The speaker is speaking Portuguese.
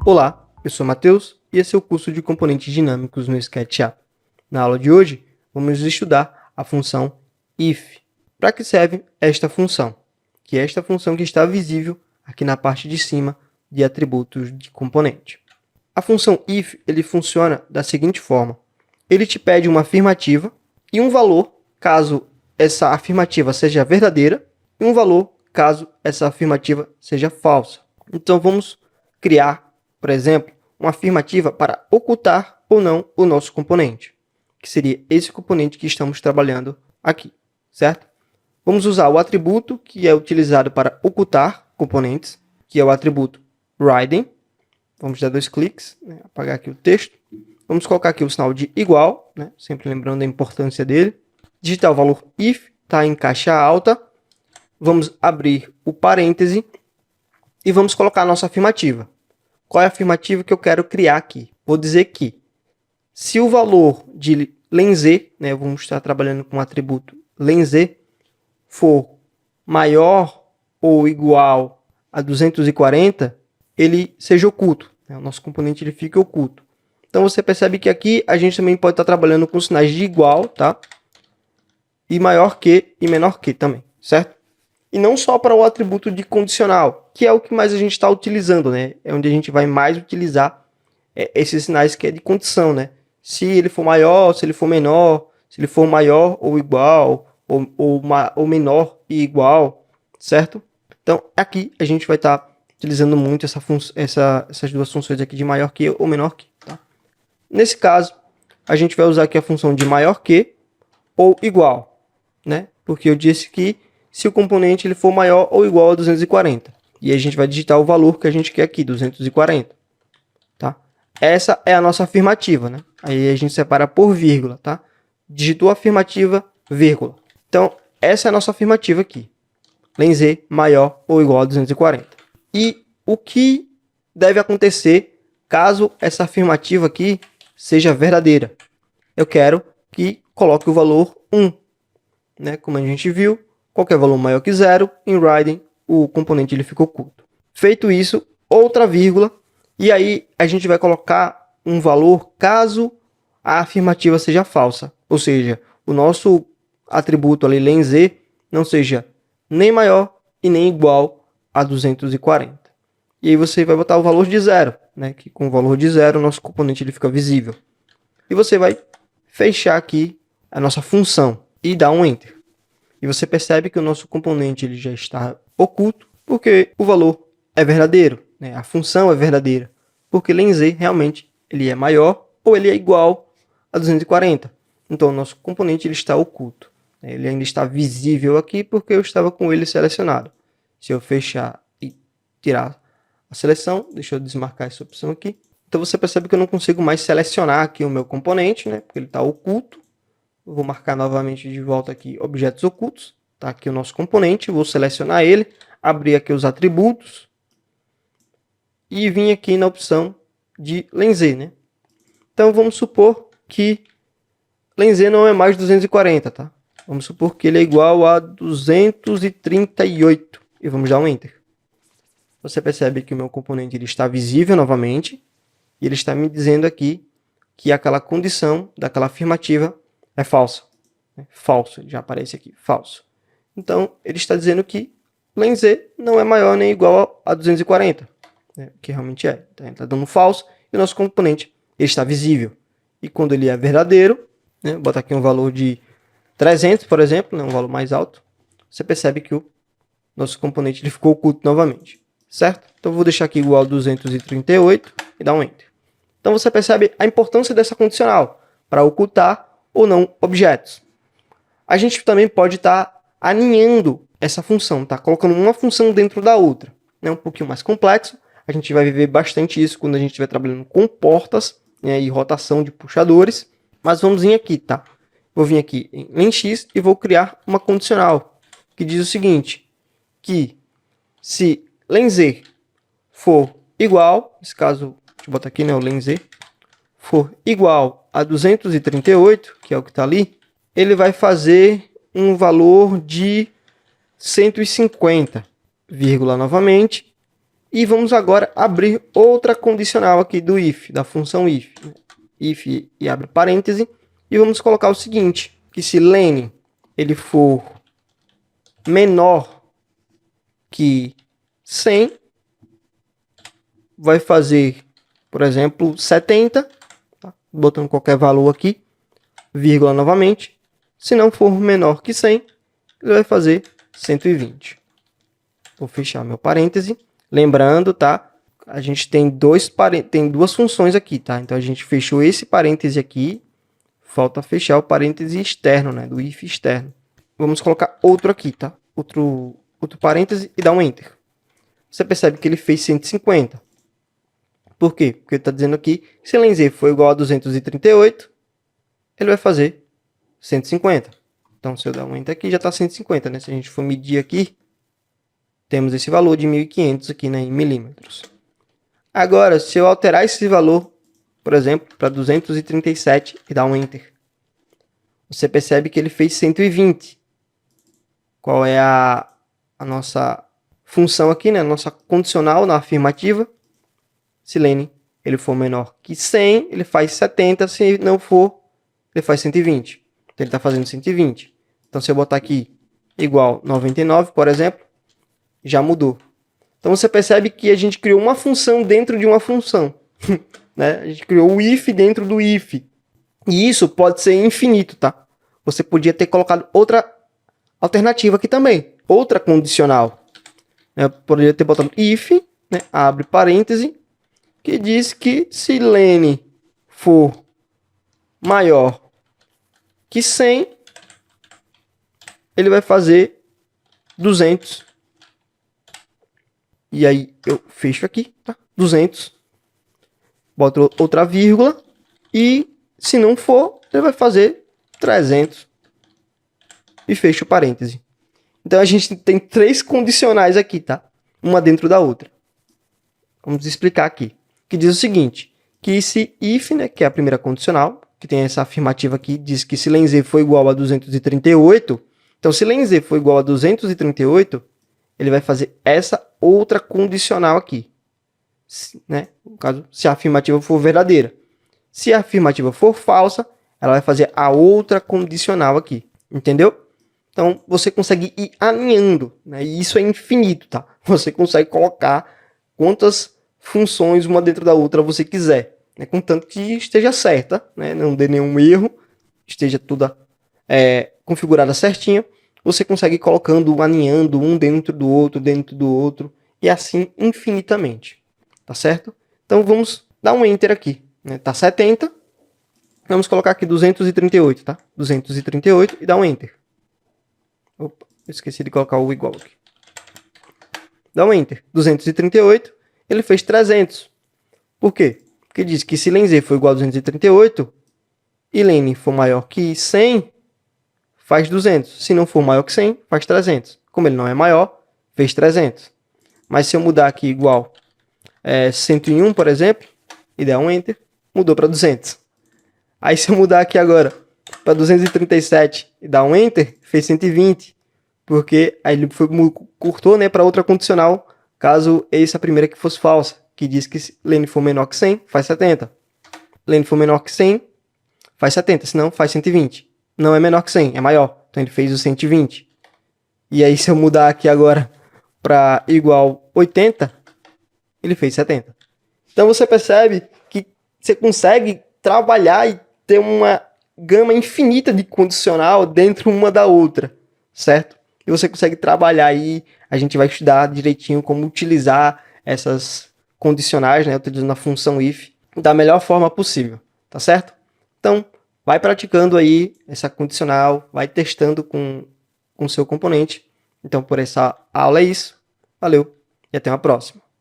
Olá, eu sou Matheus e esse é o curso de componentes dinâmicos no SketchUp. Na aula de hoje, vamos estudar a função if. Para que serve esta função? Que é esta função que está visível aqui na parte de cima de atributos de componente. A função if ele funciona da seguinte forma. Ele te pede uma afirmativa e um valor caso essa afirmativa seja verdadeira e um valor caso essa afirmativa seja falsa. Então, vamos criar, por exemplo, uma afirmativa para ocultar ou não o nosso componente, que seria esse componente que estamos trabalhando aqui, certo? Vamos usar o atributo que é utilizado para ocultar componentes, que é o atributo Wriden. Vamos dar 2 cliques, apagar aqui o texto. Vamos colocar aqui o sinal de igual, sempre lembrando a importância dele. Digitar o valor if, está em caixa alta. Vamos abrir o parêntese e vamos colocar a nossa afirmativa. Qual é a afirmativa que eu quero criar aqui? Vou dizer que se o valor de len_z, vamos estar trabalhando com o atributo len_z, for maior ou igual a 240, ele seja oculto. O nosso componente ele fica oculto. Então, você percebe que aqui a gente também pode estar trabalhando com sinais de igual, tá? E maior que e menor que também, certo? E não só para o atributo de condicional, que é o que mais a gente está utilizando, É onde a gente vai mais utilizar esses sinais que é de condição, Se ele for maior, se ele for menor, se ele for maior ou igual, ou menor e igual, certo? Então, aqui a gente vai estar utilizando muito essas duas funções aqui de maior que ou menor que, tá? Nesse caso, a gente vai usar aqui a função de maior que ou igual, Porque eu disse que se o componente ele for maior ou igual a 240. E a gente vai digitar o valor que a gente quer aqui, 240. Tá? Essa é a nossa afirmativa, Aí a gente separa por vírgula, tá? Digitou a afirmativa, vírgula. Então, essa é a nossa afirmativa aqui. len_z maior ou igual a 240. E o que deve acontecer caso essa afirmativa aqui seja verdadeira? Eu quero que coloque o valor 1. Como a gente viu, qualquer valor maior que 0, em Wriden, o componente ele fica oculto. Feito isso, outra vírgula, e aí a gente vai colocar um valor caso a afirmativa seja falsa. Ou seja, o nosso atributo ali, len_z, não seja nem maior e nem igual a 240. E aí você vai botar o valor de 0, que com o valor de 0, o nosso componente ele fica visível. E você vai fechar aqui a nossa função e dar um Enter. E você percebe que o nosso componente ele já está oculto, porque o valor é verdadeiro, A função é verdadeira, porque len_z realmente ele é maior ou ele é igual a 240. Então, o nosso componente ele está oculto. Ele ainda está visível aqui porque eu estava com ele selecionado. Se eu fechar e tirar a seleção, deixa eu desmarcar essa opção aqui. Então, você percebe que eu não consigo mais selecionar aqui o meu componente, porque ele está oculto. Eu vou marcar novamente de volta aqui objetos ocultos. Está aqui o nosso componente, vou selecionar ele, abrir aqui os atributos e vir aqui na opção de len_z, Então, vamos supor que len_z não é mais 240, tá? Vamos supor que ele é igual a 238 e vamos dar um Enter. Você percebe que o meu componente ele está visível novamente e ele está me dizendo aqui que aquela condição daquela afirmativa é falsa. Falso, já aparece aqui, falso. Então, ele está dizendo que len_z não é maior nem igual a 240, que realmente é. Então, ele está dando falso e o nosso componente ele está visível. E quando ele é verdadeiro, vou botar aqui um valor de 300, por exemplo, um valor mais alto, você percebe que o nosso componente ele ficou oculto novamente, certo? Então, eu vou deixar aqui igual a 238 e dar um Enter. Então, você percebe a importância dessa condicional para ocultar ou não objetos. A gente também pode estar aninhando essa função, colocando uma função dentro da outra. É um pouquinho mais complexo, a gente vai ver bastante isso quando a gente estiver trabalhando com portas e rotação de puxadores, mas vamos vir aqui, Vou vir aqui em len_x e vou criar uma condicional, que diz o seguinte, que se len_z for igual, nesse caso, deixa eu botar aqui, o len_z, for igual a 238, que é o que está ali, ele vai fazer um valor de 150, vírgula novamente, E vamos agora abrir outra condicional aqui do if, da função if. If e abre parêntese. E vamos colocar o seguinte, que se len ele for menor que 100, vai fazer, por exemplo, 70, tá? Botando qualquer valor aqui, vírgula novamente. Se não for menor que 100, ele vai fazer 120. Vou fechar meu parêntese. Lembrando, tá? A gente tem duas funções aqui, tá? Então, a gente fechou esse parêntese aqui. Falta fechar o parêntese externo, né? Do if externo. Vamos colocar outro aqui, tá? Outro parêntese e dar um enter. Você percebe que ele fez 150. Por quê? Porque ele está dizendo aqui que se len z for igual a 238, ele vai fazer 150. Então, se eu dar um enter aqui, já está 150, né? Se a gente for medir aqui, temos esse valor de 1.500 aqui, né, em milímetros. Agora, se eu alterar esse valor, por exemplo, para 237 e dar um enter, você percebe que ele fez 120. Qual é a nossa função aqui, né? A nossa condicional na afirmativa. Se len ele for menor que 100, ele faz 70. Se não for, ele faz 120. Então, ele está fazendo 120. Então, se eu botar aqui igual 99, por exemplo, já mudou. Então, você percebe que a gente criou uma função dentro de uma função. Né? A gente criou o if dentro do if. E isso pode ser infinito, tá? Você podia ter colocado outra alternativa aqui também. Outra condicional. Eu poderia ter botado if, né? Abre parêntese, que diz que se len for maior que 100, ele vai fazer 200. E aí eu fecho aqui, tá? 200. Boto outra vírgula. E se não for, ele vai fazer 300. E fecho o parêntese. Então a gente tem três condicionais aqui, tá? Uma dentro da outra. Vamos explicar aqui. Que diz o seguinte, que esse if, né, que é a primeira condicional, que tem essa afirmativa aqui, diz que se len z for igual a 238, então se len z for igual a 238, ele vai fazer essa outra condicional aqui, né? No caso, se a afirmativa for verdadeira. Se a afirmativa for falsa, ela vai fazer a outra condicional aqui, entendeu? Então, você consegue ir alinhando, né? E isso é infinito, tá? Você consegue colocar quantas funções uma dentro da outra você quiser, né? Contanto que esteja certa, né? Não dê nenhum erro, esteja toda configurada certinha. Você consegue ir colocando, alinhando um dentro do outro, e assim infinitamente, tá certo? Então, vamos dar um enter aqui, né? Tá 70, vamos colocar aqui 238, tá? 238 e dar um enter. Opa, eu esqueci de colocar o igual aqui. Dá um enter. 238, ele fez 300. Por quê? Porque diz que se len z for igual a 238 e len for maior que 100, faz 200. Se não for maior que 100, faz 300. Como ele não é maior, fez 300. Mas se eu mudar aqui igual 101, por exemplo, e der um enter, mudou para 200. Aí se eu mudar aqui agora para 237 e dar um enter, fez 120, porque aí ele cortou, né, para outra condicional, caso essa primeira que fosse falsa, que diz que se len for menor que 100, faz 70. Len for menor que 100, faz 70, senão faz 120. Não é menor que 100, é maior, então ele fez o 120. E aí se eu mudar aqui agora para igual 80, ele fez 70. Então você percebe que você consegue trabalhar e ter uma gama infinita de condicional dentro uma da outra, certo? E você consegue trabalhar aí, a gente vai estudar direitinho como utilizar essas condicionais, né, utilizando a função if da melhor forma possível, tá certo? Então, vai praticando aí essa condicional, vai testando com o seu componente. Então, por essa aula é isso. Valeu e até uma próxima.